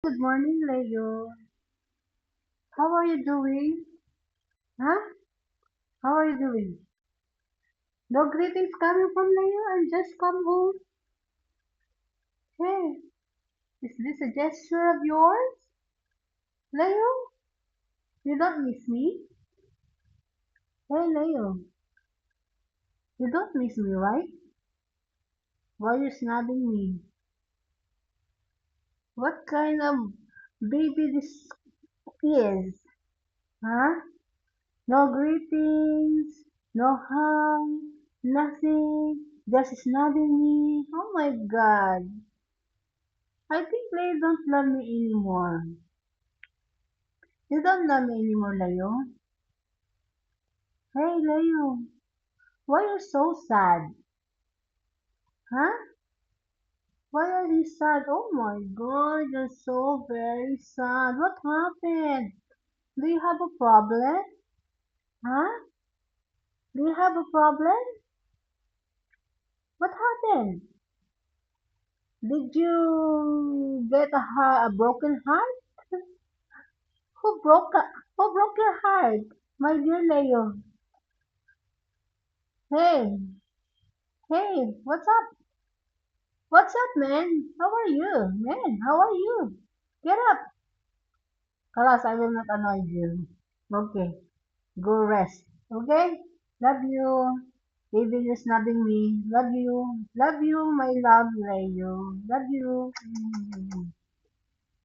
Good morning, Leo. How are you doing? Huh? How are you doing? No greetings coming from Leo and just come home. Hey, is this a gesture of yours? Leo, you don't miss me? Hey, Leo, you don't miss me, right? Why are you snubbing me? What kind of baby this is? Huh? No greetings, no hug, nothing, just snubbing me. Oh my god. I think they don't love me anymore. You don't love me anymore, Leo. Hey, Leo, why are you so sad? Huh? Why are you sad? Oh my god, you're so very sad. What happened? Do you have a problem? Huh? Do you have a problem? What happened? Did you get a broken heart? Who broke who broke your heart? My dear Leo. Hey, hey, what's up? What's up, man? How are you? Man, how are you? Get up. Kalas, I will not annoy you. Okay, go rest. Okay? Love you. Even you snubbing me. Love you. Love you, my love, Leo. Love you.